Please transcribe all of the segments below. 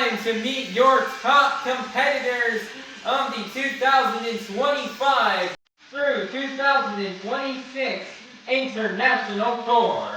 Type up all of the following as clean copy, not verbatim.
time to meet your top competitors of the 2025 through 2026 International Tour.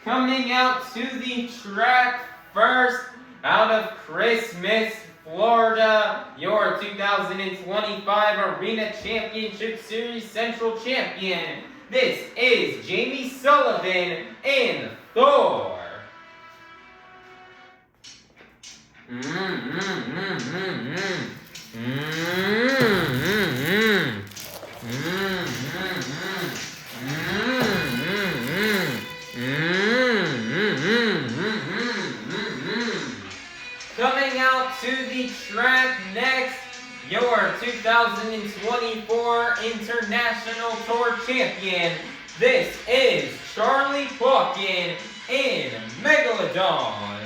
Coming out to the track first, out of Christmas, Florida, your 2025 Arena Championship Series Central Champion. This is Jamie Sullivan in Thor. Coming out to the track next, your 2024 International Tour Champion. This is Charlie Pauken in Megalodon.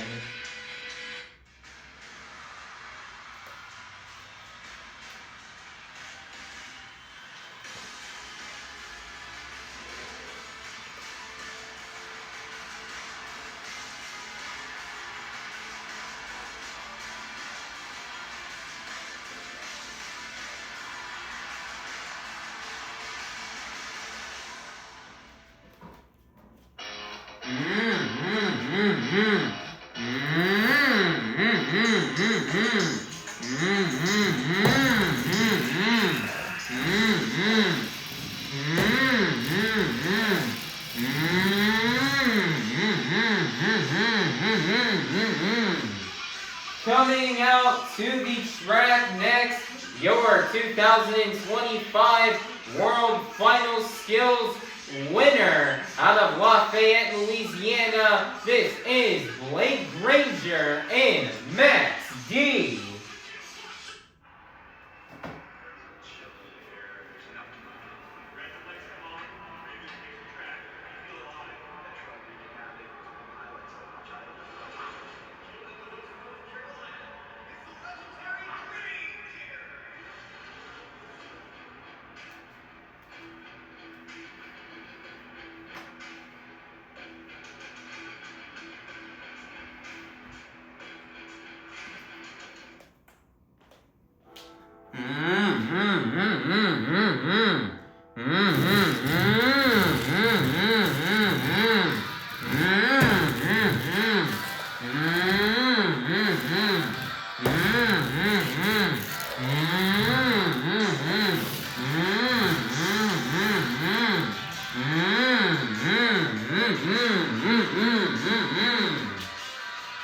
Coming out to the track next, your 2025 World Final Skills winner out of Lafayette, Louisiana. This is Granger in Max D.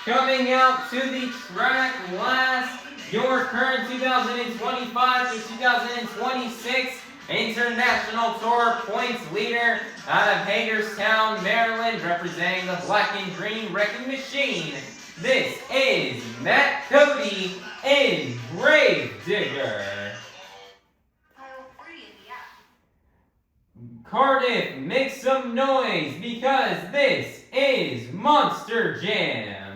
Coming out to the track last, your current 2025 to 2026 International Tour points leader out of Hagerstown, Maryland, representing the Black and Green Wrecking Machine. This is Matt Cody in Gravedigger. Cardiff, make some noise because this is Monster Jam.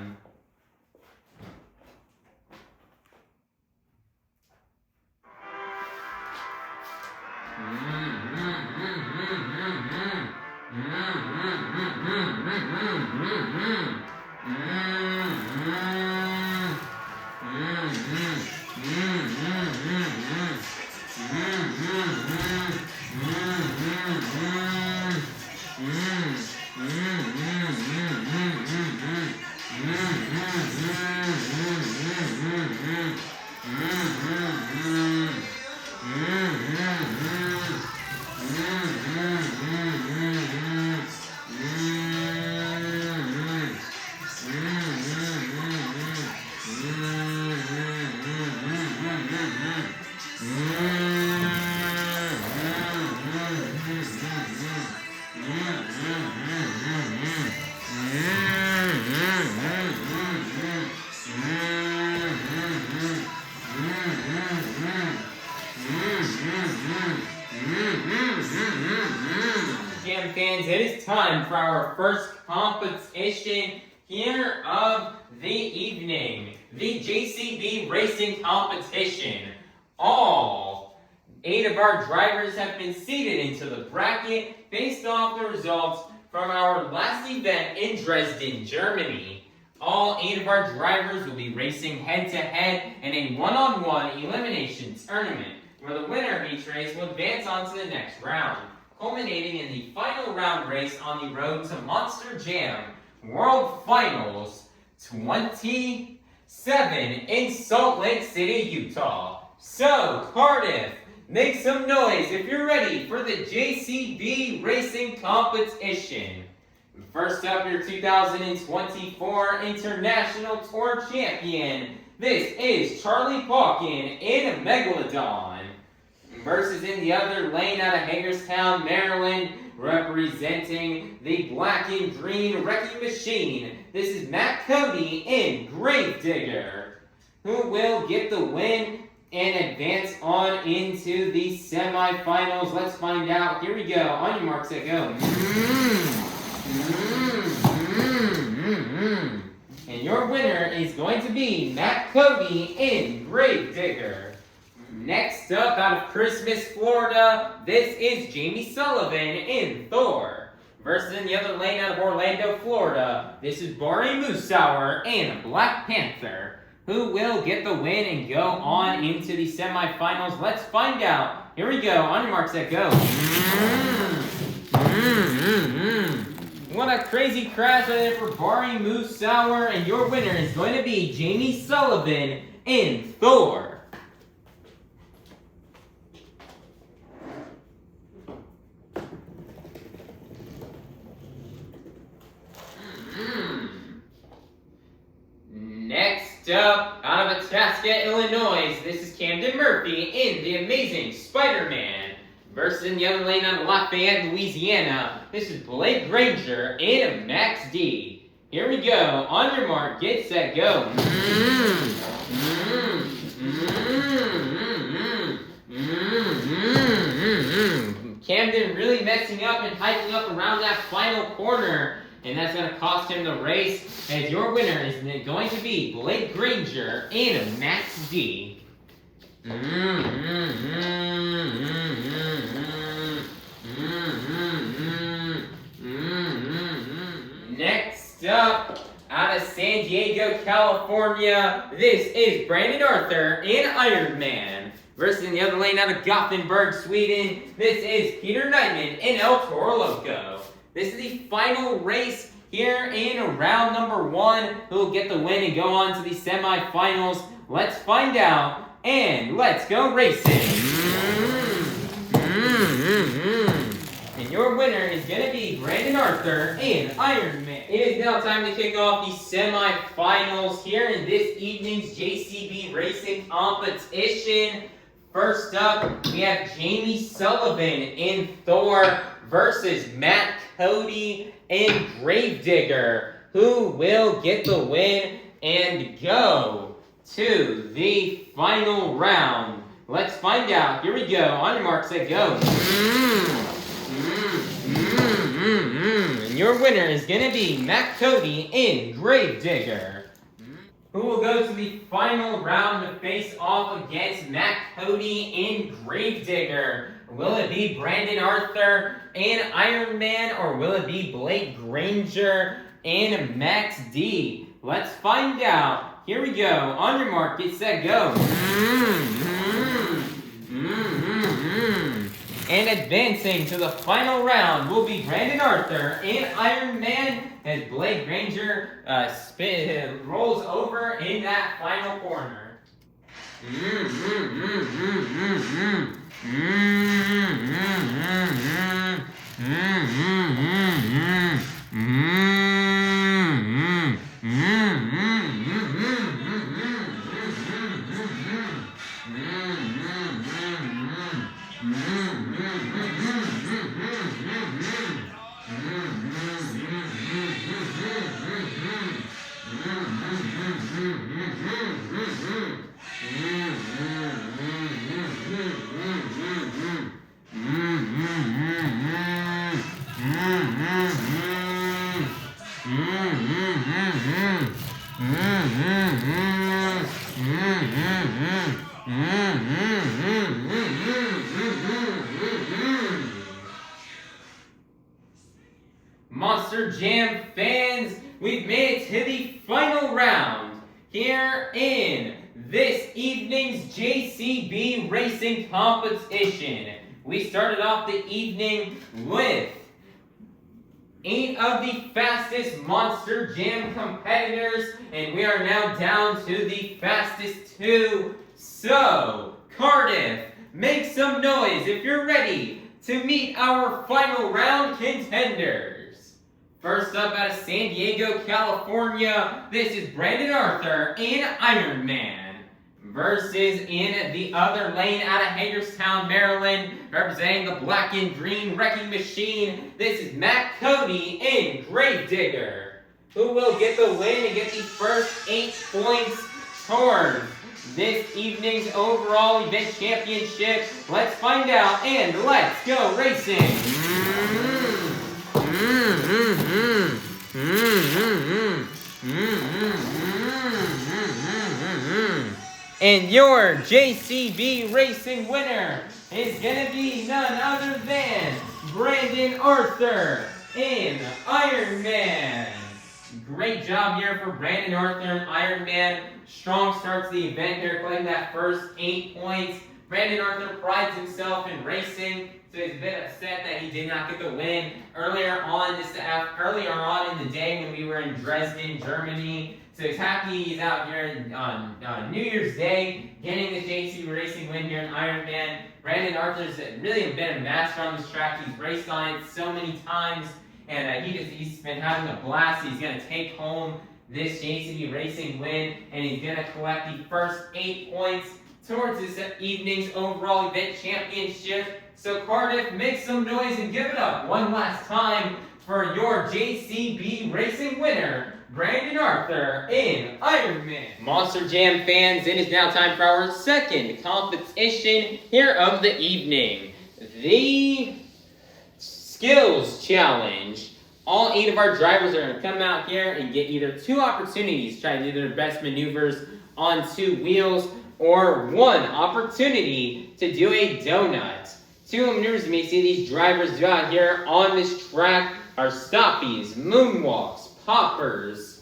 fans, it is time for our first competition here of the evening. The JCB Racing Competition. All 8 of our drivers have been seeded into the bracket based off the results from our last event in Dresden, Germany. All 8 of our drivers will be racing head-to-head in a one-on-one elimination tournament, where the winner of each race will advance on to the next round, culminating in the final round race on the road to Monster Jam World Finals 27 in Salt Lake City, Utah. So, Cardiff, make some noise if you're ready for the JCB Racing Competition. First up, your 2024 International Tour Champion. This is Charlie Pauken in Megalodon. Versus in the other lane out of Hagerstown, Maryland, representing the black and green wrecking machine. This is Cody in Gravedigger, who will get the win and advance on into the semifinals. Let's find out. Here we go. On your marks, set, go. And your winner is going to be Cody in Gravedigger. Next up, out of Christmas, Florida, this is Jamie Sullivan in Thor. Versus in the other lane out of Orlando, Florida, this is Bari Musawwir in Black Panther, who will get the win and go on into the semifinals. Let's find out. Here we go. On your marks, set, go. What a crazy crash right there for Bari Musawwir, and your winner is going to be Jamie Sullivan in Thor. Next up, out of Itasca, Illinois, this is Camden Murphy in The Amazing Spider-Man. Versus in the other lane out of Lafayette, Louisiana, this is Blake Granger in Max D. Here we go. On your mark, get set, go. Camden really messing up and hiking up around that final corner. And that's going to cost him the race, as your winner is going to be Blake Granger in Max D. Next up, out of San Diego, California, this is Brandon Arthur in Iron Man. Versus in the other lane out of Gothenburg, Sweden, this is Peter Nyman in Toro, Loco. This is the final race here in round number 1. Who will get the win and go on to the semifinals? Let's find out, and let's go racing. And your winner is going to be Brandon Arthur in Iron Man. It is now time to kick off the semifinals here in this evening's JCB Racing Competition. First up, we have Jamie Sullivan in Thor versus Cody in Gravedigger, who will get the win and go to the final round. Let's find out. Here we go. On your mark, set, go. And your winner is going to be Cody in Gravedigger, who will go to the final round to face off against Cody in Gravedigger. Will it be Brandon Arthur in Iron Man, or will it be Blake Granger in Max D? Let's find out. Here we go. On your mark, get set, go. And advancing to the final round will be Brandon Arthur in Iron Man, as Blake Granger rolls over in that final corner. Monster Jam fans, we've made it to the final round here in this evening's JCB racing competition. We started off the evening with 8 of the fastest Monster Jam competitors, and we are now down to the fastest 2. So, Cardiff, make some noise if you're ready to meet our final round contenders. First up out of San Diego, California, this is Brandon Arthur and Iron Man. Versus in the other lane out of Hagerstown, Maryland, representing the black and green wrecking machine, this is Matt Cody and Gravedigger. Who will get the win and get the first 8 points towards this evening's overall event championship? Let's find out and let's go racing! And your JCB racing winner is going to be none other than Brandon Arthur and Iron Man. Great job here for Brandon Arthur and Iron Man. Strong start to the event here, collecting that first 8 points. Brandon Arthur prides himself in racing, so he's a bit upset that he did not get the win earlier on in the day when we were in Dresden, Germany. So he's happy he's out here on New Year's Day, getting the JC Racing win here in Ironman. Brandon Arthur's really been a master on this track. He's raced on it so many times, and he's been having a blast. He's going to take home this JCB Racing win, and he's going to collect the first 8 points towards this evening's overall event championship. So Cardiff, make some noise and give it up one last time for your JCB Racing winner, Brandon Arthur and Iron Man. Monster Jam fans, it is now time for our second competition here of the evening. The Skills Challenge. All 8 of our drivers are going to come out here and get either 2 opportunities to try to do their best maneuvers on 2 wheels, or 1 opportunity to do a donut. 2 maneuvers you may see these drivers do out here on this track are stoppies, moonwalks, poppers,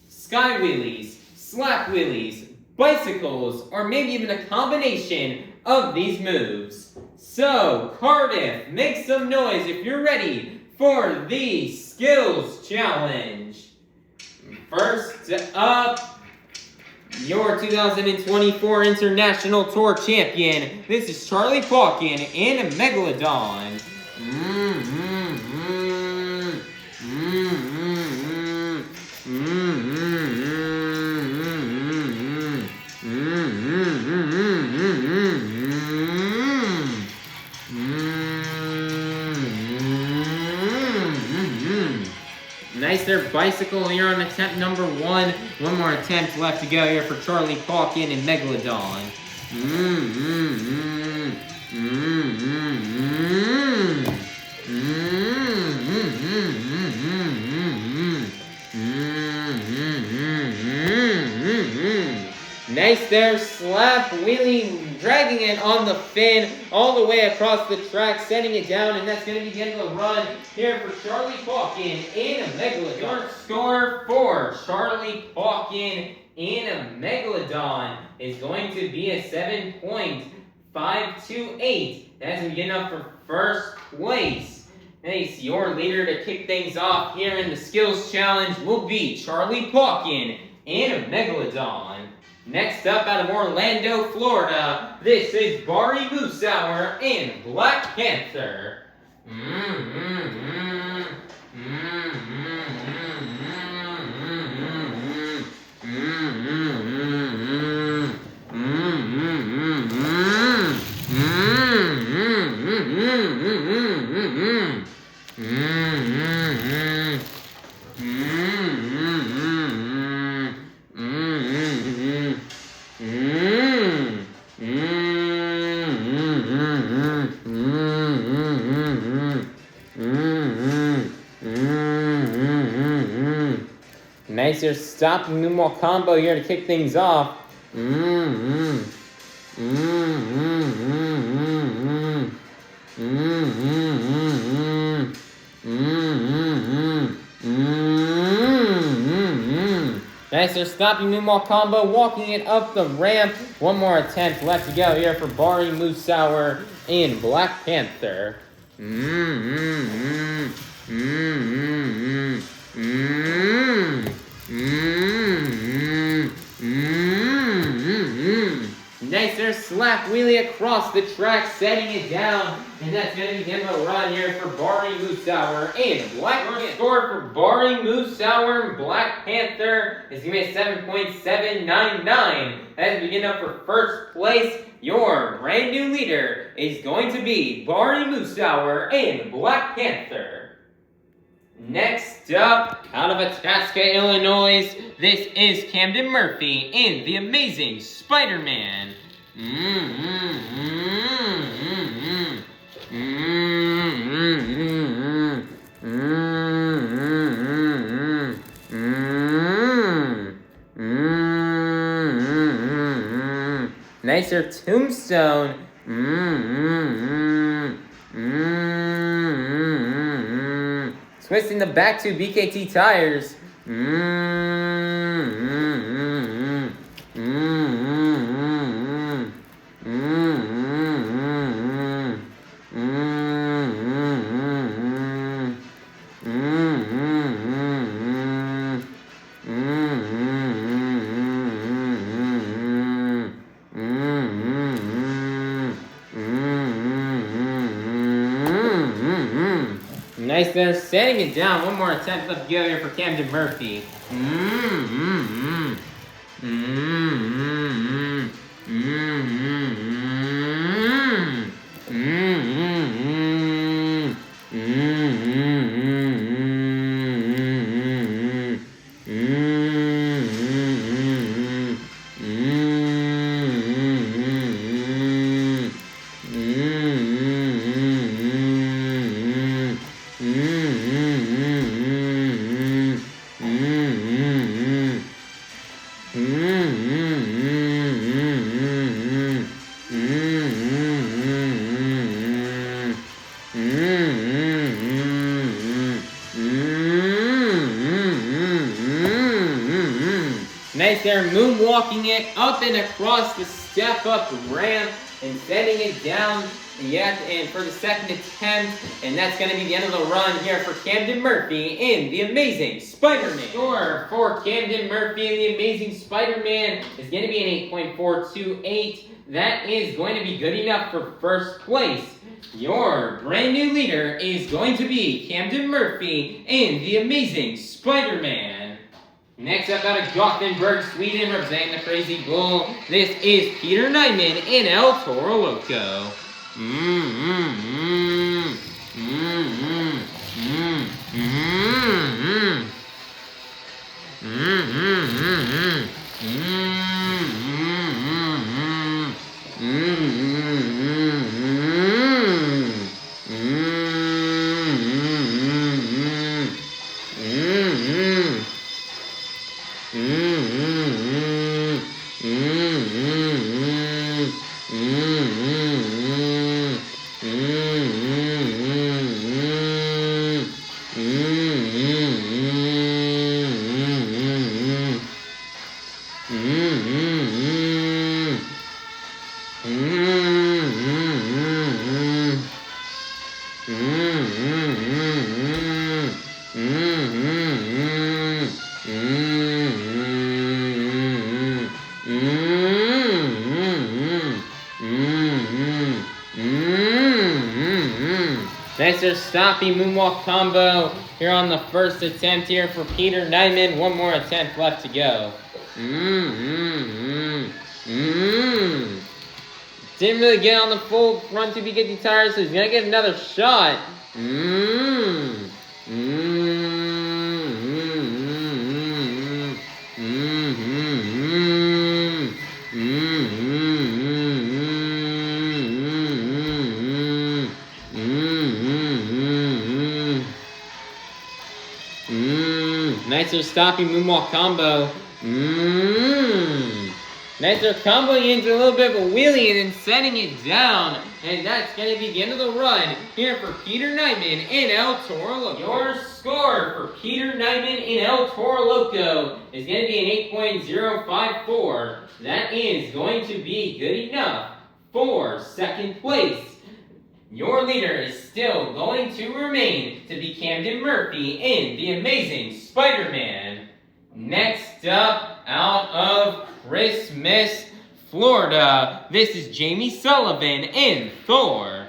sky wheelies, slap wheelies, bicycles, or maybe even a combination of these moves. So, Cardiff, make some noise if you're ready for the Skills Challenge. First up, your 2024 International Tour Champion. This is Charlie Pauken and Megalodon. Nice there, bicycle here on attempt number 1. One more attempt left to go here for Charlie Pauken and Megalodon. Nice there, slap wheelie, dragging it on the fin all the way across the track, setting it down, and that's going to be the end of the run here for Charlie Pauken and a Megalodon. Your score for Charlie Pauken and a Megalodon is going to be a 7.528. That's going to be good enough for first place. Nice, your leader to kick things off here in the Skills Challenge will be Charlie Pauken and a Megalodon. Next up out of Orlando, Florida, this is Bari Musawwir and Black Panther. Nice here, stop moonwalk combo here to kick things off Nice, they're stopping moonwalk combo, walking it up the ramp. One more attempt left to go here for Bari, Musawwir, and Black Panther. Nice, their slap wheelie across the track, setting it down. And that's going to be the end of the run here for Bari, Musawwir, and Black Panther. Score for Bari, Musawwir, and Black Panther is going to be 7.799. As we get up for first place, your brand new leader is going to be Bari, Musawwir, and Black Panther. Next up, out of Itasca, Illinois, this is Camden Murphy and the amazing Spider-Man. Nicer tombstone. Twisting the back two BKT tires. Nice, they're setting it down. One more attempt left to go here for Camden Murphy. Nice, they're moonwalking it up and across the step-up ramp and setting it down and for the second attempt, and that's going to be the end of the run here for Camden Murphy and the Amazing Spider-Man. Score for Camden Murphy and the Amazing Spider-Man is going to be an 8.428. That is going to be good enough for first place. Your brand new leader is going to be Camden Murphy and the Amazing Spider-Man. Next up, out of Gothenburg, Sweden, representing the Crazy Bull, this is Peter Nyman and El Toro Loco. Nicer stopping moonwalk combo here on the first attempt here for Peter Nyman. One more attempt left to go. Didn't really get on the full front to get the tires, so he's gonna get another shot. Nicer stopping moonwalk combo. Nice, they're comboing into a little bit of a wheelie and then setting it down. And that's going to be the end of the run here for Peter Nyman in El Toro Loco. Your score for Peter Nyman in El Toro Loco is going to be an 8.054. That is going to be good enough for second place. Your leader is still going to remain to be Camden Murphy in The Amazing Spider-Man. Next up, out of Christmas, Florida, this is Jamie Sullivan in Thor.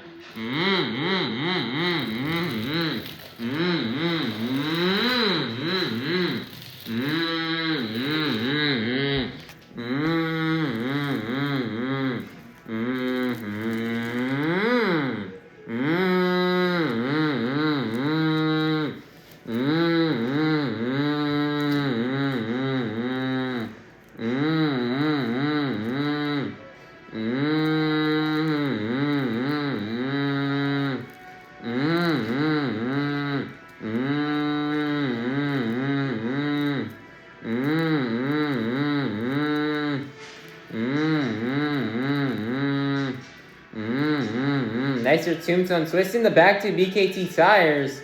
Nicer tombstone twisting the back to BKT tires.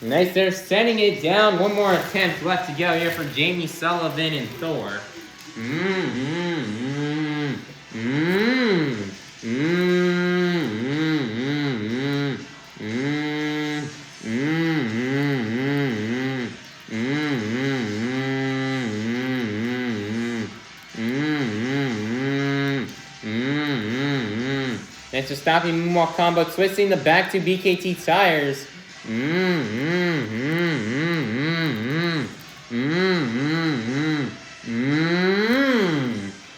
Nice, they're setting it down. One more attempt left to go here for Jamie Sullivan and Thor. Nice, they're stopping moonwalk combo, twisting the back to BKT tires.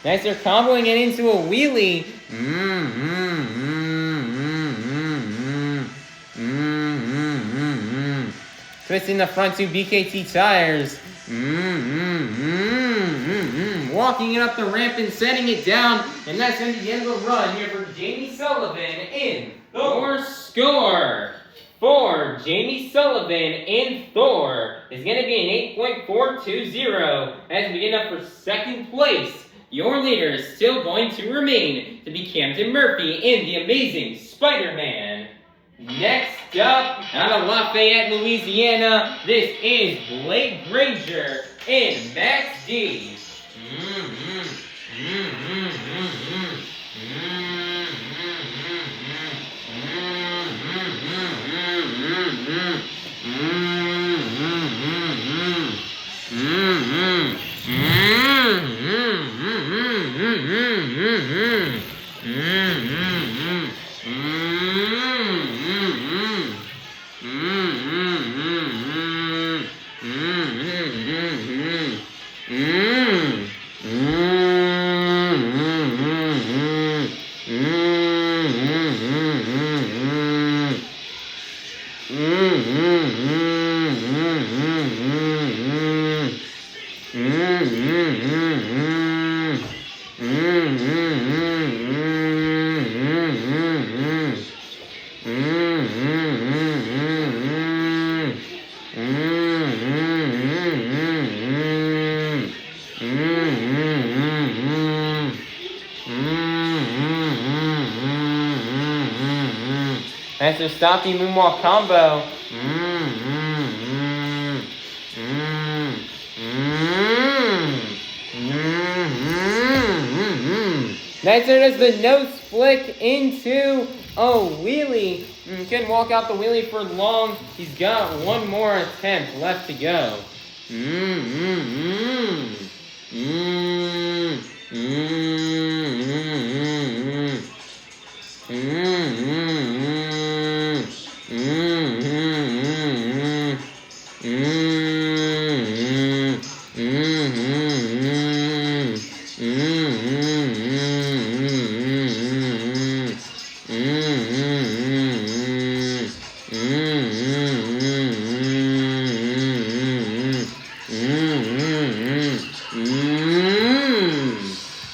Nice, they're comboing it into a wheelie. Twisting the front two BKT tires. Walking it up the ramp and setting it down. And that's going to be the end of the run here for Jamie Sullivan in Thor. Score for Jamie Sullivan in Thor is going to be an 8.420 as we get up for second place. Your leader is still going to remain to be Camden Murphy in The Amazing Spider-Man. Next up, out of Lafayette, Louisiana, this is Blake Granger in Max D. After stopping moonwalk combo. Nice, there does the nose flick into a wheelie. Couldn't walk out the wheelie for long. He's got one more attempt left to go.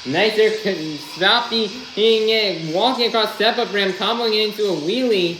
Nice, they're stopping it, walking across step-up ramp, comboing it into a wheelie.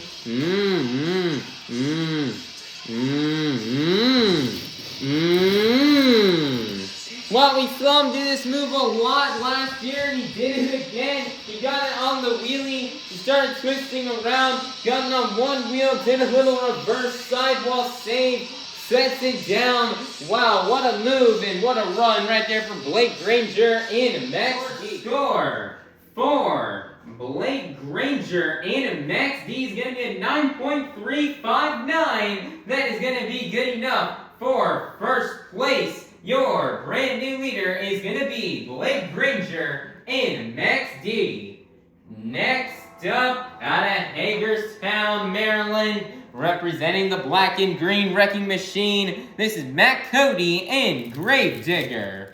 Well, we saw him do this move a lot last year, and he did it again. He got it on the wheelie. He started twisting around, got it on one wheel, did a little reverse sidewall save, sets it down. Wow, what a move and what a run right there from Blake Granger in Max D. Score for Blake Granger in Max D is going to be a 9.359. That is going to be good enough for first place. Your brand new leader is going to be Blake Granger in Max D. Next up, out of Hagerstown, Maryland, representing the black and green wrecking machine, this is Matt Cody in Gravedigger.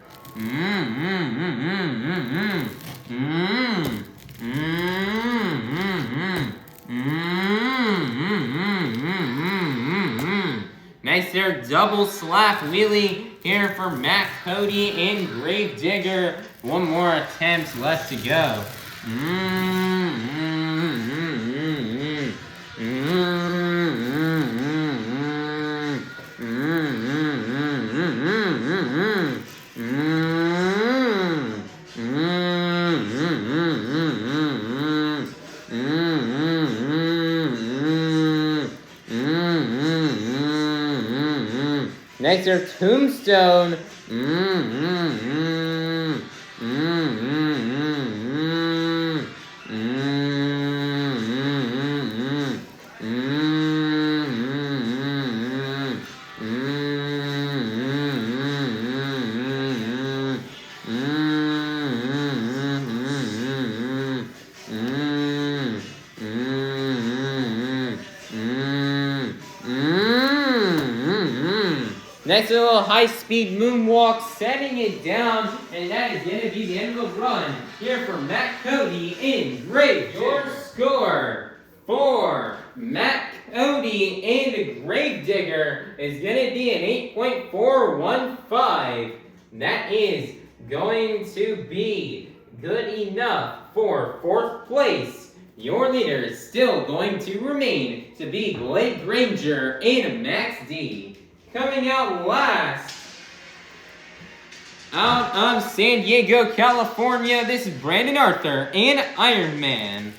Nice there, double slap wheelie here for Matt Cody in Gravedigger. One more attempt left to go. Next are Tombstone. Next, a little high-speed moonwalk, setting it down, and that is going to be the end of the run here for Matt Cody in Gravedigger. Your score for Matt Cody in Gravedigger is going to be an 8.415. That is going to be good enough for fourth place. Your leader is still going to remain to be Blake Granger in Max D. Coming out last, out of San Diego, California, this is Brandon Arthur and Iron Man.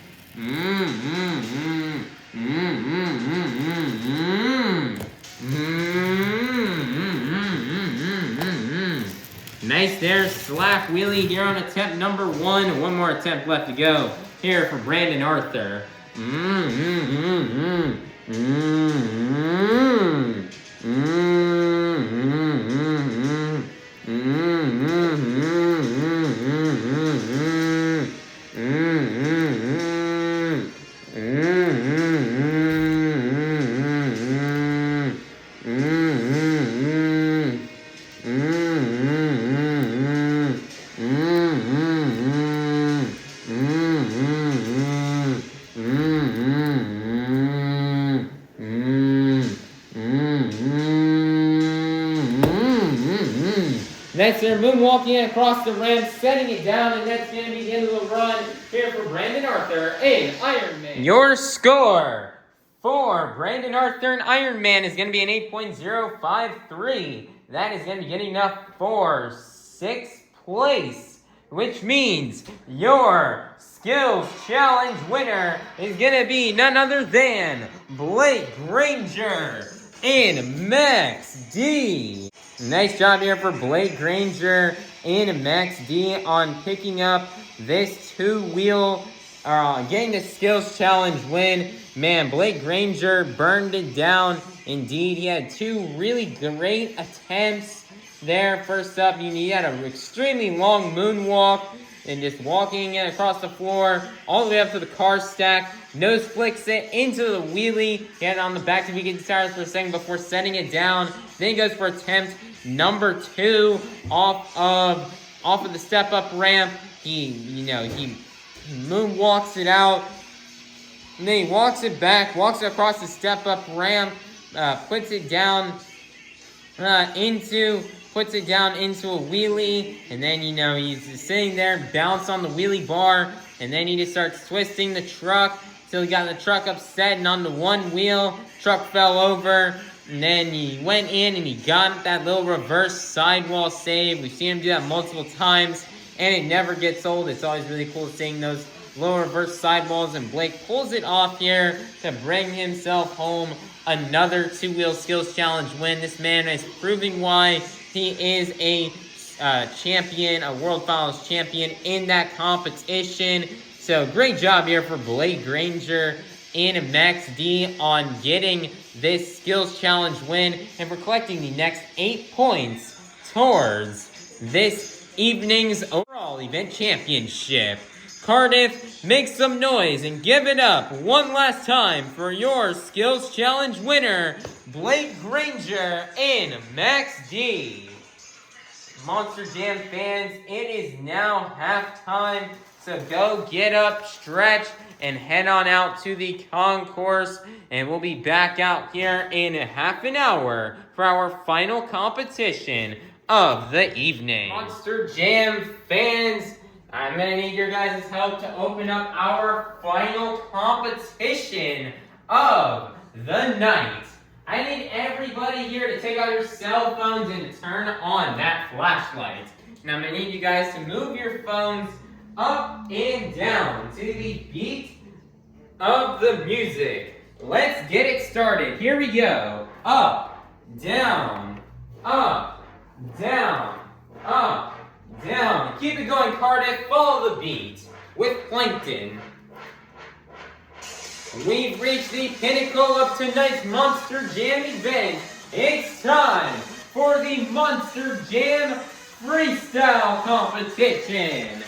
Nice there, slap wheelie here on attempt number 1. One more attempt left to go here for Brandon Arthur. Next, they're moonwalking across the ramp, setting it down, and that's going to be the end of the run here for Brandon Arthur and Iron Man. Your score for Brandon Arthur and Iron Man is going to be an 8.053. That is going to be good enough for 6th place, which means your Skills Challenge winner is going to be none other than Blake Granger in Max D. Nice job here for Blake Granger in Max D on picking up this two-wheel, getting the Skills Challenge win. Man, Blake Granger burned it down. Indeed, he had two really great attempts there. First up, he had an extremely long moonwalk and just walking it across the floor all the way up to the car stack. Nose flicks it into the wheelie. He had it on the back to be getting tires for a second before setting it down. Then he goes for attempt number 2 off of the step-up ramp. He moonwalks it out. And then he walks it back, walks it across the step-up ramp, puts it down into a wheelie, and then, he's just sitting there, balanced on the wheelie bar, and then he just starts twisting the truck to till he got the truck upset and on the one wheel, truck fell over. And then he went in and he got that little reverse sidewall save. We've seen him do that multiple times, and it never gets old. It's always really cool seeing those little reverse sidewalls, and Blake pulls it off here to bring himself home another two-wheel skills challenge win. This man is proving why he is a champion, a World Finals champion in that competition. So great job here for Blake Granger and Max D on getting this skills challenge win and for collecting the next 8 points towards this evening's overall event championship. Cardiff, make some noise and give it up one last time for your skills challenge winner, Blake Granger and Max D. Monster Jam fans, it is now halftime, so go get up, stretch, and head on out to the concourse, and we'll be back out here in half an hour for our final competition of the evening. Monster Jam fans, I'm going to need your guys' help to open up our final competition of the night. I need everybody here to take out your cell phones and turn on that flashlight. And I'm going to need you guys to move your phones up and down to the beat of the music. Let's get it started. Here we go. Up, down, up, down, up, down. Keep it going, Cardiff. Follow the beat with Plankton. We've reached the pinnacle of tonight's Monster Jam event. It's time for the Monster Jam Freestyle Competition.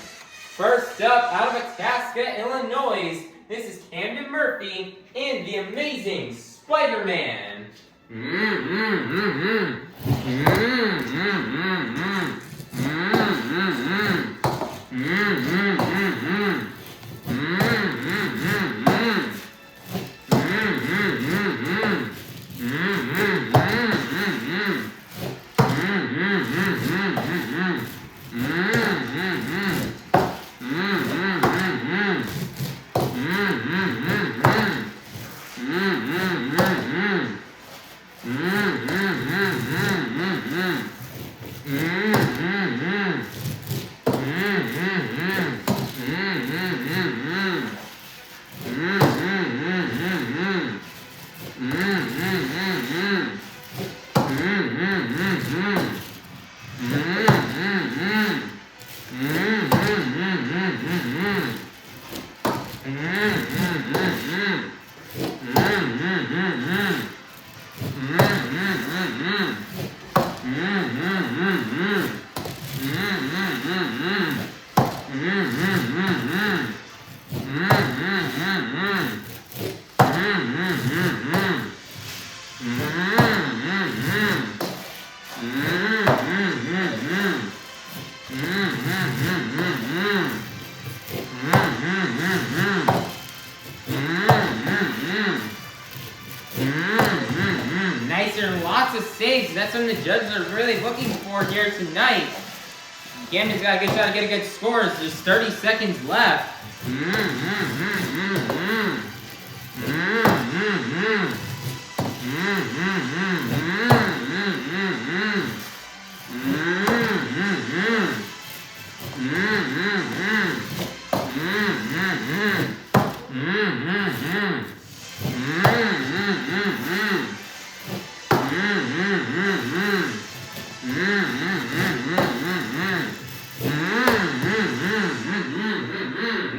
First up, out of Itasca, Illinois, this is Camden Murphy and the amazing Spider-Man. That's what the judges are really looking for here tonight. Camden's got a good shot to get a good score. There's just 30 seconds left.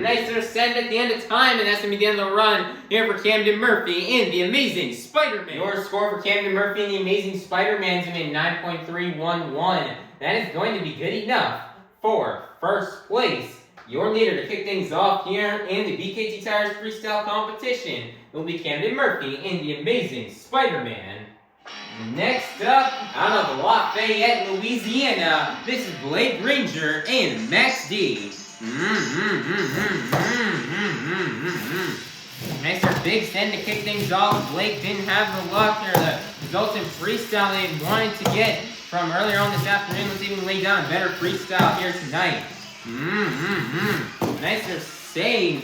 Nice little send at the end of time, and that's going to be the end of the run here for Camden Murphy and the Amazing Spider-Man. Your score for Camden Murphy and the Amazing Spider-Man is going to be 9.311. That is going to be good enough for first place. Your leader to kick things off here in the BKT Tires Freestyle Competition will be Camden Murphy and the Amazing Spider-Man. Next up, out of Lafayette, Louisiana, this is Blake Granger and Max D. Nice or big send to kick things off. Blake didn't have the luck or the results in freestyle they wanted to get from earlier on this afternoon. Let's even lay down a better freestyle here tonight. Nicer save.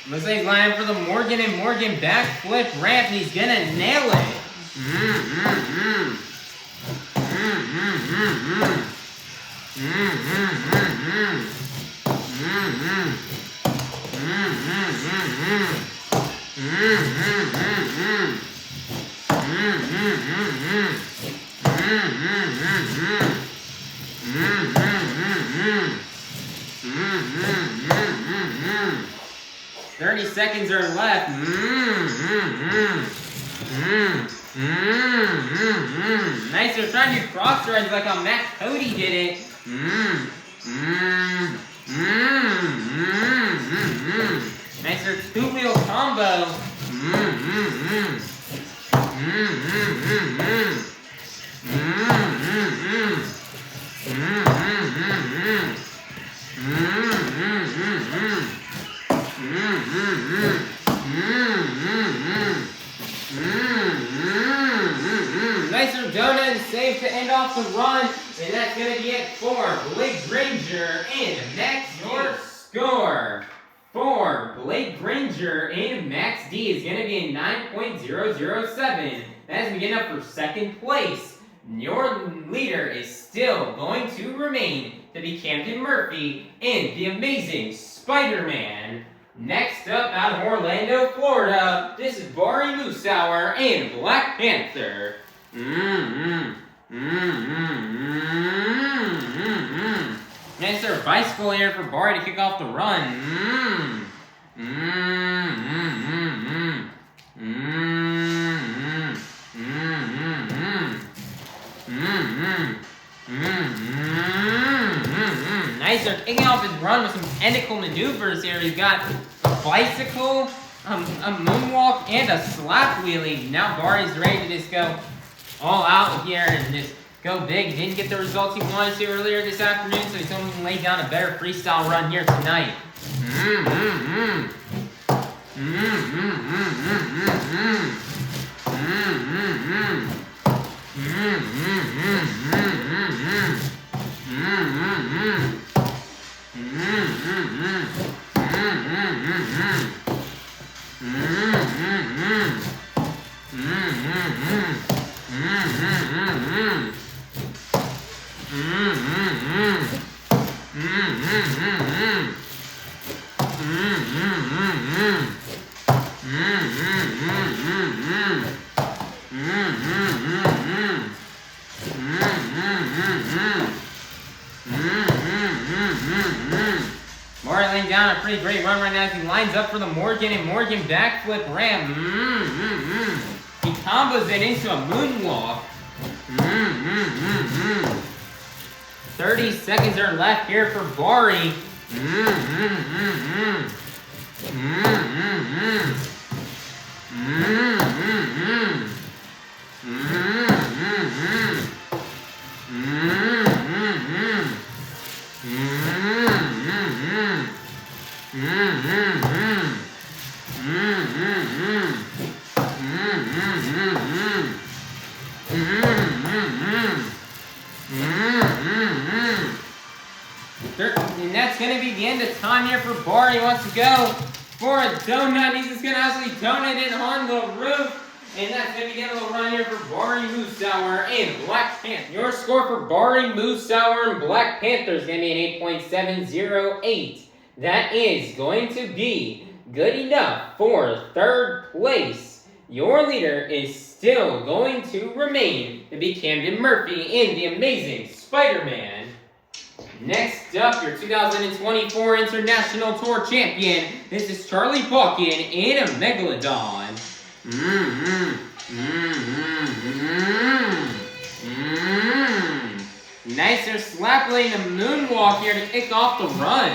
Looks like he's lying for the Morgan and Morgan backflip ramp, and he's gonna nail it. Seconds are left. Nice, they're trying to do cross runs like how Matt Cody did it. Nice, their two-wheel combo. Nicer donut and save to end off the run, and that's going to be it for Blake Granger and Max D. Your score for Blake Granger and Max D is going to be a 9.007. That's going to get up for second place. Your leader is still going to remain to be Camden Murphy and the amazing Spider-Man. Next up out of Orlando, Florida, this is Bari Musawwir and Black Panther. Nice there, bicycle here for Bari to kick off the run. Nice, they're kicking off his run with some technical maneuvers here. He's got a bicycle, a moonwalk, and a slap wheelie. Now Bari's ready to just go all out here and just go big. He didn't get the results he wanted to earlier this afternoon, so he's going to lay down a better freestyle run here tonight. Bari laying down a pretty great run right now as he lines up for the Morgan and Morgan backflip ramp. He combos it into a moonwalk. 30 seconds are left here for Bari. And that's going to be the end of time here for Bari. He wants to go for a donut. He's just going to absolutely donut it on the roof. And that's going to be the end of the run here for Bari Musawwir and Black Panther. Your score for Bari Musawwir and Black Panther is going to be an 8.708. That is going to be good enough for third place. Your leader is still going to remain to be Camden Murphy and the amazing Spider-Man. Next up, your 2024 International Tour champion. This is Charlie Pauken in a Megalodon. Nicer slap lane to moonwalk here to kick off the run.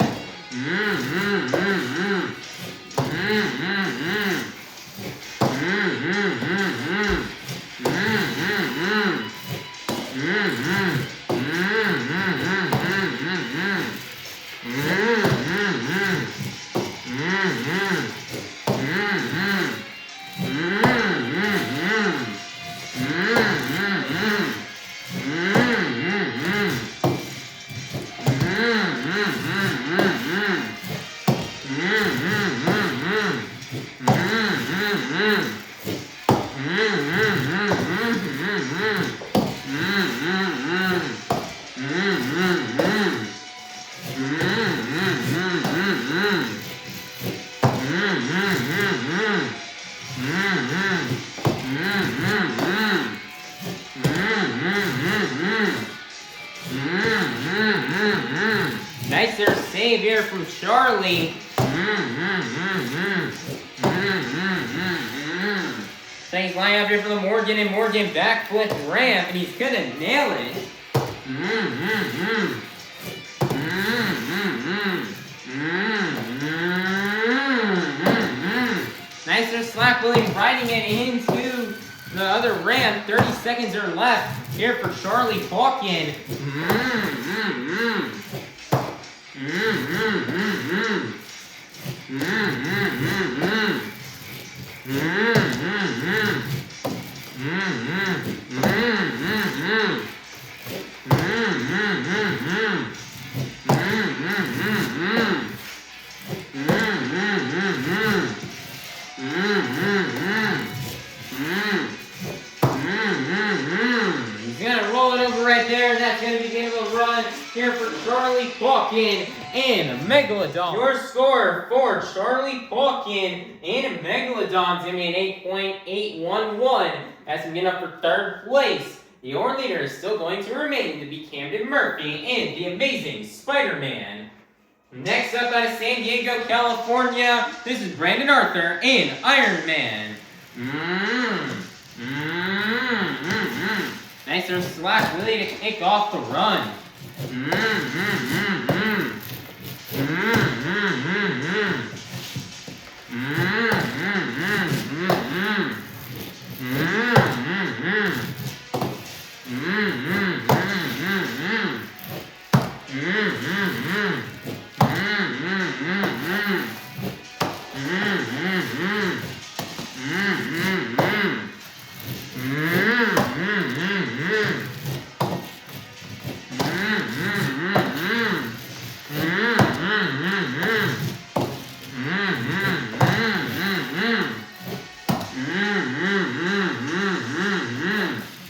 Nicer save here from Charlie. So he's lining up here for the Morgan and Morgan backflip ramp, and he's gonna nail it. Nicer slap William riding it into the other ramp. 30 seconds are left here for Charlie Pauken. He's gonna roll it over right there, and that's gonna be the end of the run here for Charlie Pauken and Megalodon. Your score for Charlie Pauken and Megalodon is gonna be an 8.811. That's gonna get up for third place. Your leader is still going to remain to be Camden Murphy and the Amazing Spider-Man. Next up out of San Diego, California, this is Brandon Arthur and Iron Man. Nicer slash really to kick off the run.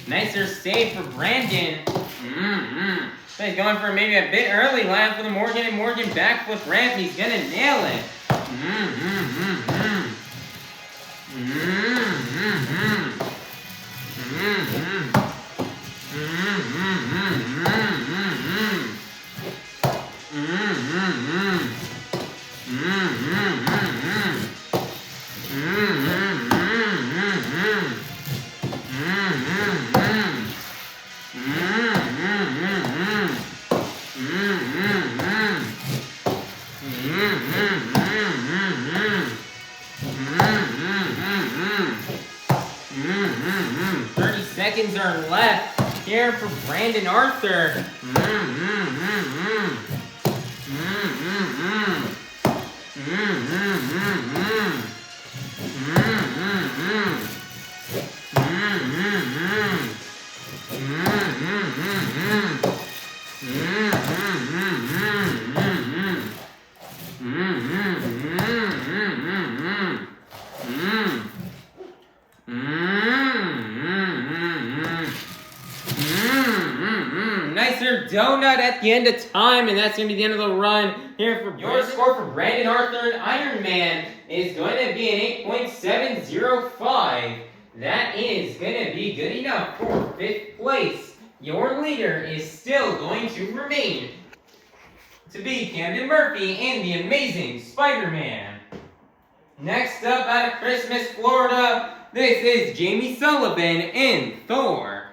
Nicer save for Brandon. So he's going for maybe a bit early line for the Morgan and Morgan backflip ramp. He's gonna nail it. Seconds are left here for Brandon Arthur. Nicer donut at the end of time, and that's going to be the end of the run here for your score for Brandon Arthur and Iron Man is going to be an 8.705. That is going to be good enough for 5th place. Your leader is still going to remain to be Camden Murphy and the Amazing Spider-Man. Next up out of Christmas, Florida, this is Jamie Sullivan in Thor.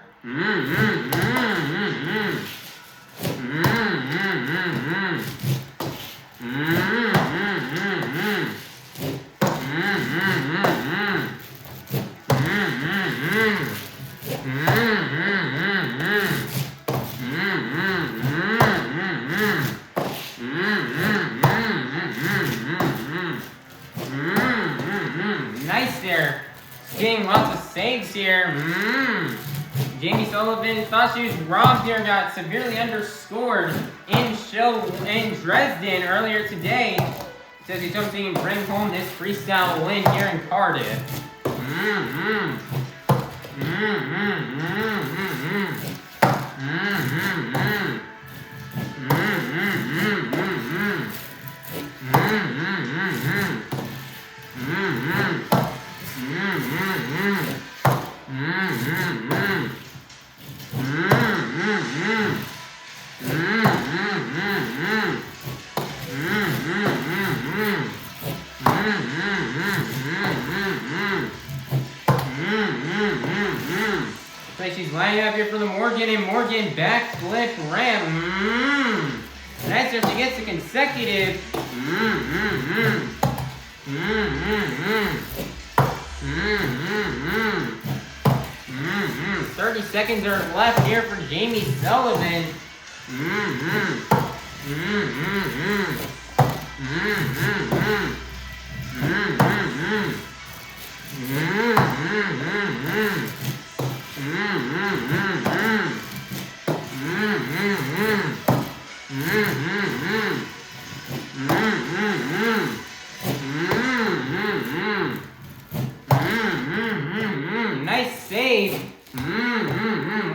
Nice there. Getting lots of saves here. Jamie Sullivan thought she was robbed here, got severely underscored in Dresden earlier today. Says he's hoping to bring home this freestyle win here in Cardiff. Like she's lining up here for the Morgan, and Morgan backflip ramp. That's if she gets a consecutive. 30 seconds are left here for Jamie Sullivan. Nice save.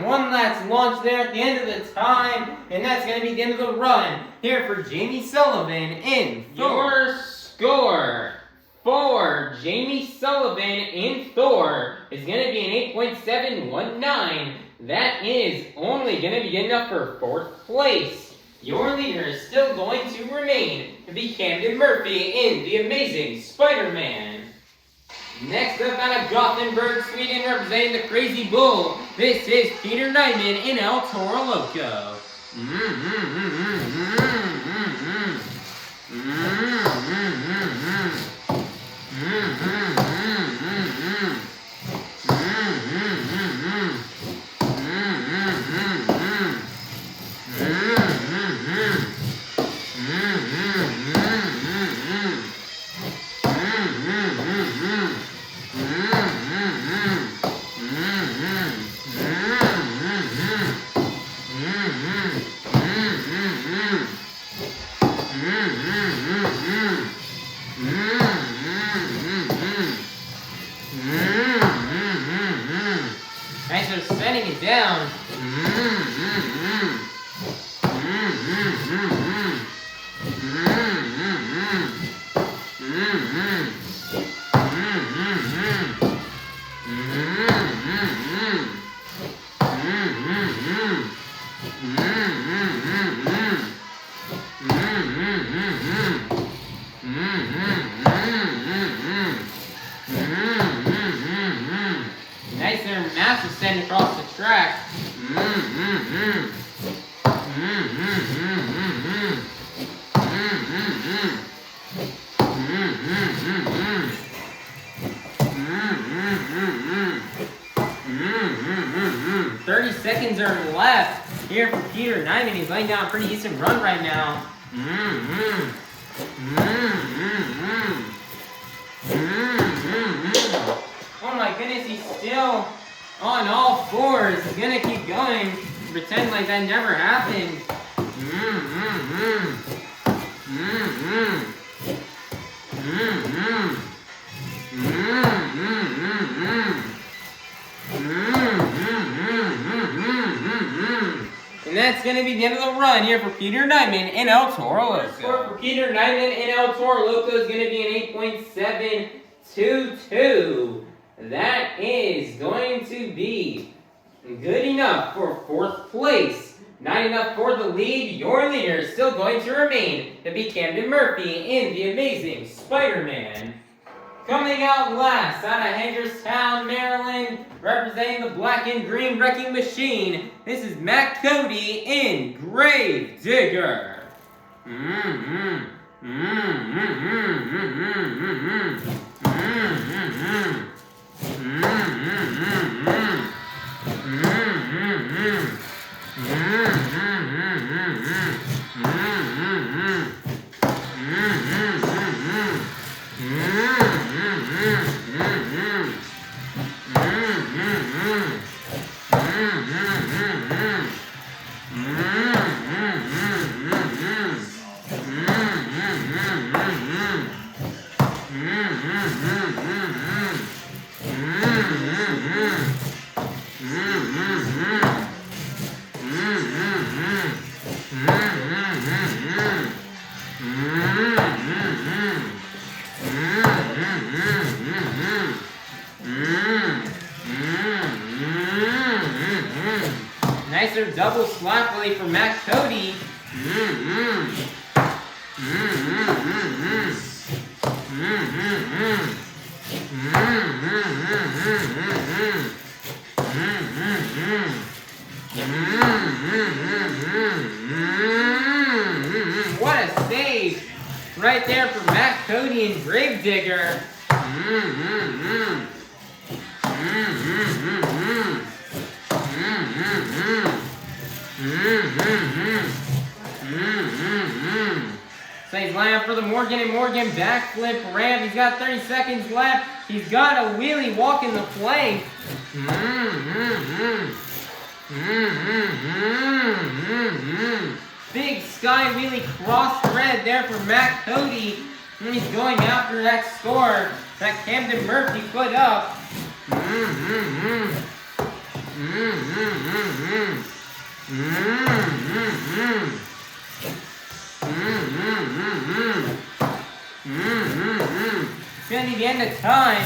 One last launch there at the end of the time, and that's going to be the end of the run here for Jamie Sullivan in Thor. Your score for Jamie Sullivan in Thor is going to be an 8.719. That is only going to be good enough for 4th place. Your leader is still going to remain to be Camden Murphy in The Amazing Spider-Man. Next up out of Gothenburg, Sweden, representing the Crazy Bull, this is Peter Nyman in El Toro Loco. Thanks for setting it down. Nice there, massive send across the track. Seconds are left here for Peter Nyman. He's laying down a pretty decent run right now. Oh my goodness, he's still on all fours. He's gonna keep going, pretend like that never happened. And that's going to be the end of the run here for Peter Nyman in El Toro Loco. The score for Peter Nyman in El Toro Loco is going to be an 8.722. That is going to be good enough for 4th place. Not enough for the lead. Your leader is still going to remain to be Camden Murphy in the Amazing Spider-Man. Coming out last out of Hagerstown, Maryland, representing the black and green wrecking machine, this is Matt Cody in Grave Digger. Nicer double slap really for Matt Cody. What a save right there for Matt Cody and Gravedigger. So he's lining up for the Morgan and Morgan backflip ramp. He's got 30 seconds left. He's got a wheelie walk in the flank. Big sky wheelie cross thread there for Matt Cody. And he's going after that score that Camden Murphy put up. It's gonna be the end of time.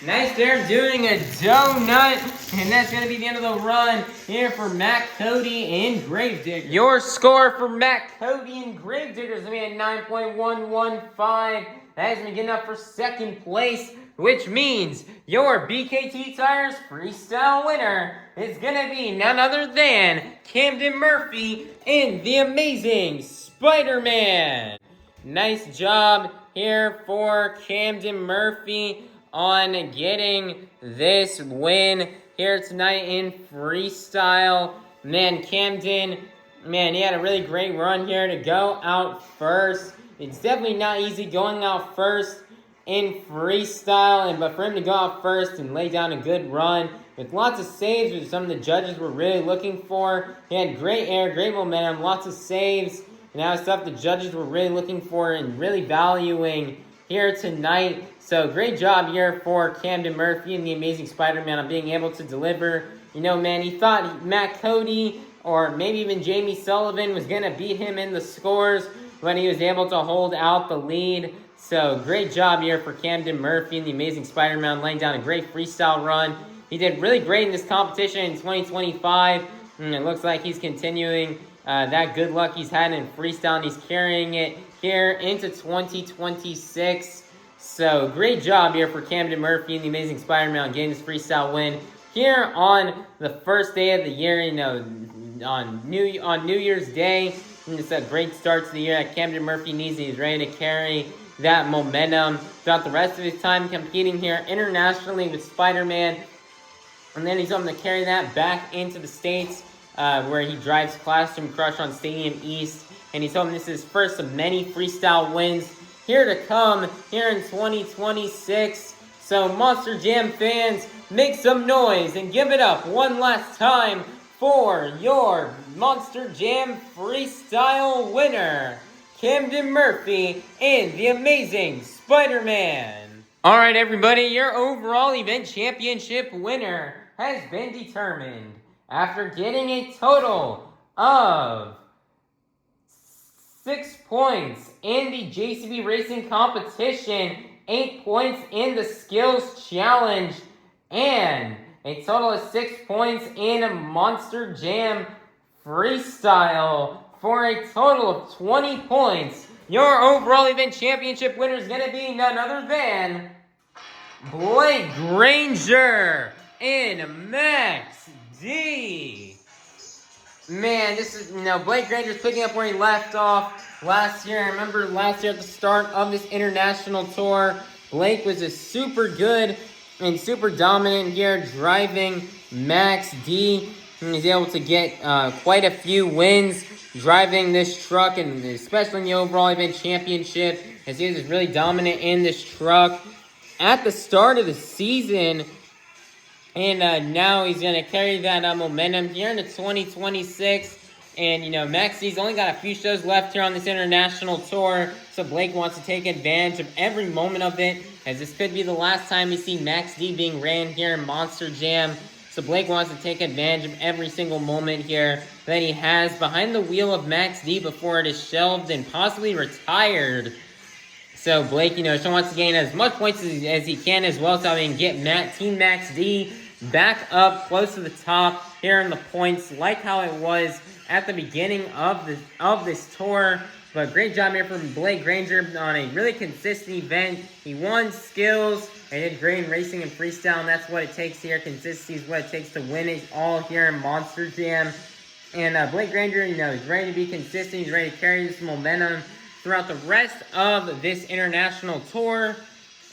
Nice there doing a donut. And that's gonna be the end of the run here for Matt Cody and Gravedigger. Your score for Matt Cody and Gravedigger is gonna be at 9.115. That is gonna be good enough for second place, which means your BKT Tires Freestyle winner is gonna be none other than Camden Murphy in the Amazing Spider-Man. Nice job here for Camden Murphy on getting this win here tonight in freestyle. Man, Camden, he had a really great run here to go out first. It's definitely not easy going out first in freestyle, but for him to go out first and lay down a good run with lots of saves, which some of the judges were really looking for. He had great air, great momentum, lots of saves, and that was stuff the judges were really looking for and really valuing here tonight. So great job here for Camden Murphy and the Amazing Spider-Man on being able to deliver. You know, man, he thought Matt Cody or maybe even Jamie Sullivan was going to beat him in the scores, but he was able to hold out the lead. So great job here for Camden Murphy and the Amazing Spider-Man laying down a great freestyle run. He did really great in this competition in 2025, and it looks like he's continuing that good luck he's had in freestyle, and he's carrying it here into 2026. So great job here for Camden Murphy and the Amazing Spider-Man on getting this freestyle win here on the first day of the year, you know, on New Year's Day. And it's a great start to the year that Camden Murphy needs. He's ready to carry that momentum throughout the rest of his time competing here internationally with Spider-Man. And then he's going to carry that back into the States where he drives Classroom Crush on Stadium East. And he's hoping this is his first of many freestyle wins here to come here in 2026. So Monster Jam fans, make some noise and give it up one last time for your Monster Jam freestyle winner, Camden Murphy in the Amazing Spider-Man. All right, everybody, your overall event championship winner has been determined after getting a total of 6 points in the JCB Racing competition, 8 points in the Skills Challenge, and a total of 6 points in Monster Jam Freestyle for a total of 20 points. Your overall event championship winner is going to be none other than Blake Granger in Max D. Man, this is, Blake Granger's picking up where he left off last year. I remember last year at the start of this international tour, Blake was a super good and super dominant here, driving Max D. He was able to get quite a few wins driving this truck, and especially in the overall event championship, as he was really dominant in this truck at the start of the season. And now he's going to carry that momentum here into 2026. And, Max D's only got a few shows left here on this international tour. So Blake wants to take advantage of every moment of it, as this could be the last time we see Max D being ran here in Monster Jam. So Blake wants to take advantage of every single moment here that he has behind the wheel of Max D before it is shelved and possibly retired. So Blake, still wants to gain as much points as he can as well, so he can get Team Max D back up close to the top here in the points, like how it was at the beginning of this tour. But great job here from Blake Granger on a really consistent event. He won skills and did great in racing and freestyle, and that's what it takes here. Consistency is what it takes to win it all here in Monster Jam. And Blake Granger, he's ready to be consistent. He's ready to carry this momentum throughout the rest of this international tour.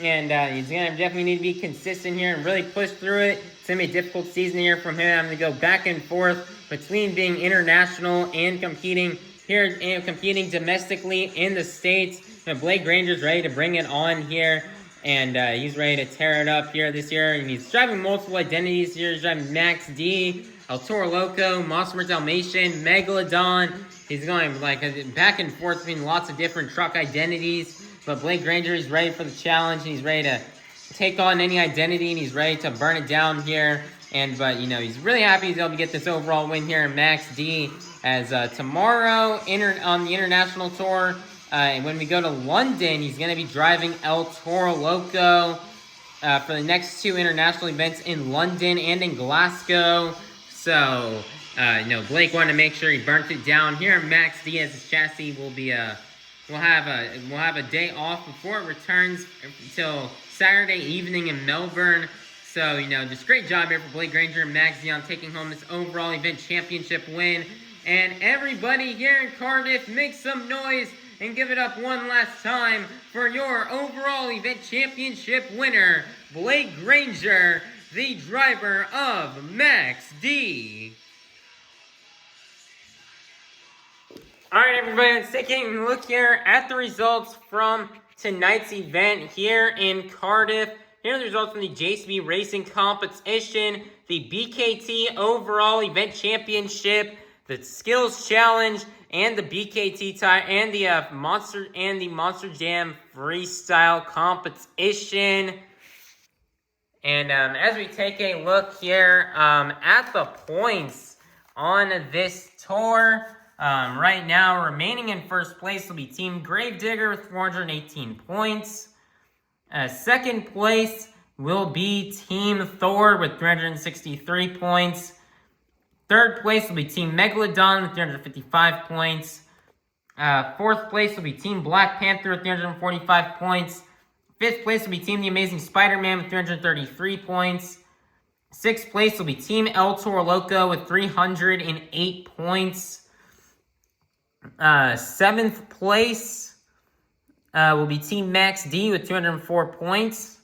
And he's going to definitely need to be consistent here and really push through it. It's going to be a difficult season here from him. I'm going to go back and forth between being international and competing here and competing domestically in the States. And Blake Granger's ready to bring it on here. And he's ready to tear it up here this year. And he's driving multiple identities here. He's driving Max D, Toro Loco, Musawwir Dalmatian, Megalodon. He's going back and forth between lots of different truck identities. But Blake Granger is ready for the challenge. And he's ready to take on any identity, and he's ready to burn it down here. But he's really happy he's able to get this overall win here in Max D. As tomorrow on the international tour, when we go to London, he's going to be driving Toro Loco for the next 2 international events in London and in Glasgow. So, Blake wanted to make sure he burnt it down here in Max D, as his chassis will be we'll have a day off before it returns until Saturday evening in Melbourne. So, just great job here for Blake Granger and Max D on taking home this overall event championship win. And everybody here in Cardiff, make some noise and give it up one last time for your overall event championship winner, Blake Granger, the driver of Max D. Alright everybody, let's take a look here at the results from tonight's event here in Cardiff. Here are the results from the JCB Racing Competition, the BKT Overall Event Championship, the Skills Challenge, and the BKT and the Monster Jam Freestyle Competition. And as we take a look here at the points on this tour, right now remaining in first place will be Team Gravedigger with 418 points. Second place will be Team Thor with 363 points. Third place will be Team Megalodon with 355 points. Fourth place will be Team Black Panther with 345 points. Fifth place will be Team The Amazing Spider-Man with 333 points. Sixth place will be Team Toro Loco with 308 points. Seventh place will be Team Max D with 204 points.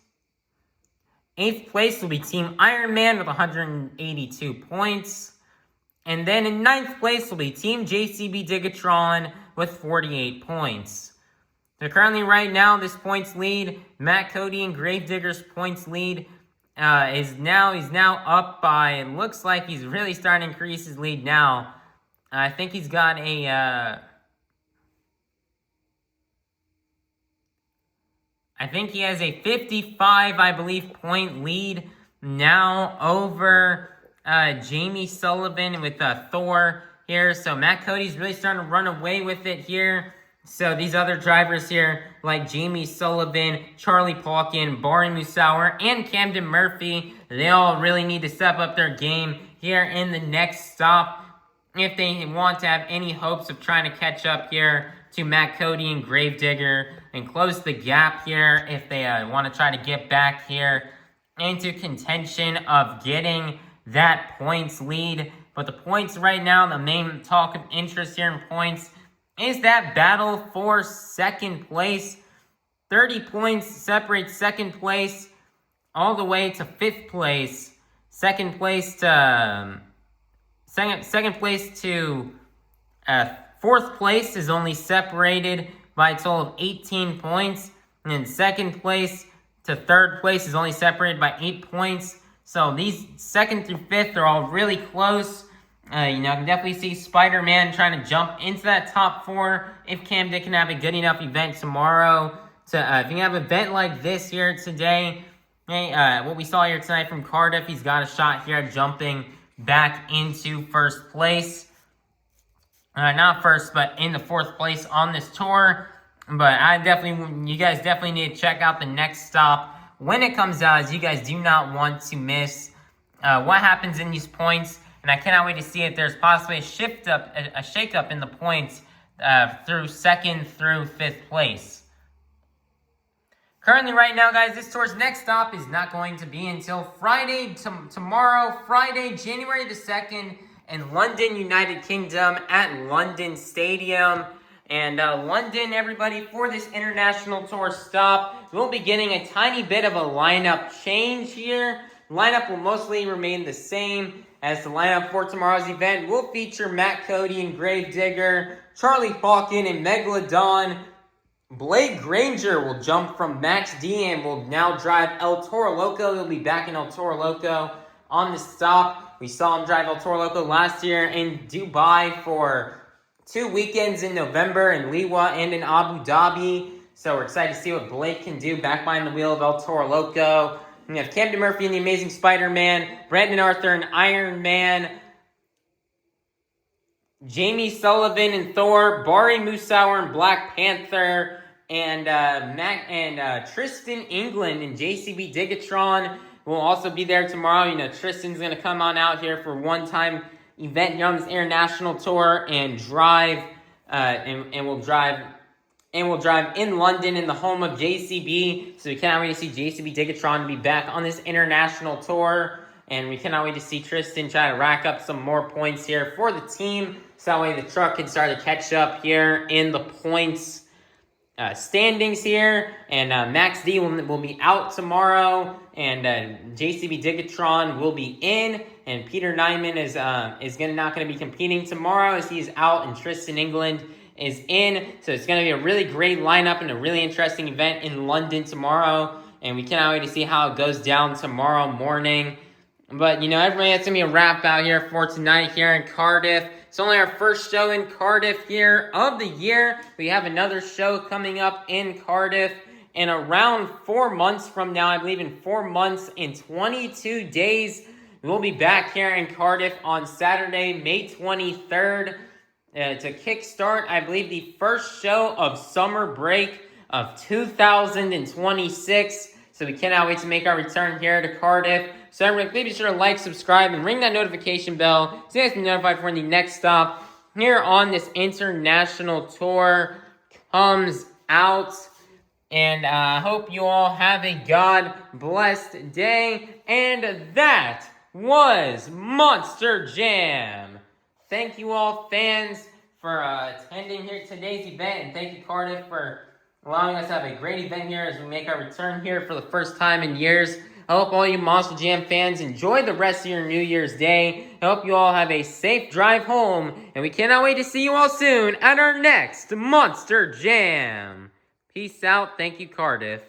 Eighth place will be Team Iron Man with 182 points. And then in ninth place will be Team JCB Digatron with 48 points. So currently right now, this points lead, Matt Cody and Gravedigger's points lead he's now up by, it looks like he's really starting to increase his lead now. I think he's got I think he has a 55, I believe, point lead now over Jamie Sullivan with Thor here. So Matt Cody's really starting to run away with it here. So these other drivers here, like Jamie Sullivan, Charlie Pauken, Bari Musawwir, and Camden Murphy, they all really need to step up their game here in the next stop if they want to have any hopes of trying to catch up here to Matt, Cody, and Gravedigger and close the gap here if they want to try to get back here into contention of getting that points lead. But the points right now, the main talk of interest here in points is that battle for second place. 30 points separates second place all the way to fifth place. Second place to fourth place is only separated by a total of 18 points. And then second place to third place is only separated by 8 points. So these second through fifth are all really close. I can definitely see Spider-Man trying to jump into that top 4 if Camden can have a good enough event tomorrow. If you can have an event like this here today, what we saw here tonight from Cardiff, he's got a shot here at jumping back into first place. Not first, but in the fourth place on this tour. But you guys definitely need to check out the next stop when it comes out, as you guys do not want to miss what happens in these points. And I cannot wait to see if there's possibly a shake-up in the points through second through fifth place. Currently, right now, guys, this tour's next stop is not going to be until Friday, tomorrow, Friday, January the 2nd, in London, United Kingdom, at London Stadium. And London, everybody, for this international tour stop, we'll be getting a tiny bit of a lineup change here. Lineup will mostly remain the same as the lineup for tomorrow's event. Will feature Matt, Cody, and Gravedigger, Charlie Pauken, and Megalodon. Blake Granger will jump from Max D and will now drive El Toro Loco. He'll be back in El Toro Loco on the stop. We saw him drive El Toro Loco last year in Dubai for 2 weekends in November in Liwa and in Abu Dhabi. So we're excited to see what Blake can do back behind the wheel of El Toro Loco. We have Camden Murphy and the Amazing Spider-Man, Brandon Arthur and Iron Man, Jamie Sullivan and Thor, Bari Musawwir and Black Panther, and Tristan England and JCB Digatron will also be there tomorrow. Tristan's going to come on out here for one-time event here on this international tour and drive, and will drive in London in the home of JCB. So we cannot wait to see JCB Digatron be back on this international tour. And we cannot wait to see Tristan try to rack up some more points here for the team. So that way the truck can start to catch up here in the points standings here. And Max D will be out tomorrow. And JCB Digatron will be in. And Peter Nyman is not going to be competing tomorrow as he is out. And Tristan England is in. So it's going to be a really great lineup and a really interesting event in London tomorrow. And we cannot wait to see how it goes down tomorrow morning. But, everybody, that's going to be a wrap out here for tonight here in Cardiff. It's only our first show in Cardiff here of the year. We have another show coming up in Cardiff in around 4 months from now. I believe in 4 months and 22 days. We'll be back here in Cardiff on Saturday, May 23rd. To kickstart, I believe, the first show of summer break of 2026. So we cannot wait to make our return here to Cardiff. So everyone, please be sure to like, subscribe, and ring that notification bell so you guys can be notified for when the next stop here on this international tour comes out. And I hope you all have a God-blessed day. And that was Monster Jam. Thank you all, fans, for attending here today's event. And thank you, Cardiff, for allowing us to have a great event here as we make our return here for the first time in years. I hope all you Monster Jam fans enjoy the rest of your New Year's Day. I hope you all have a safe drive home. And we cannot wait to see you all soon at our next Monster Jam. Peace out. Thank you, Cardiff.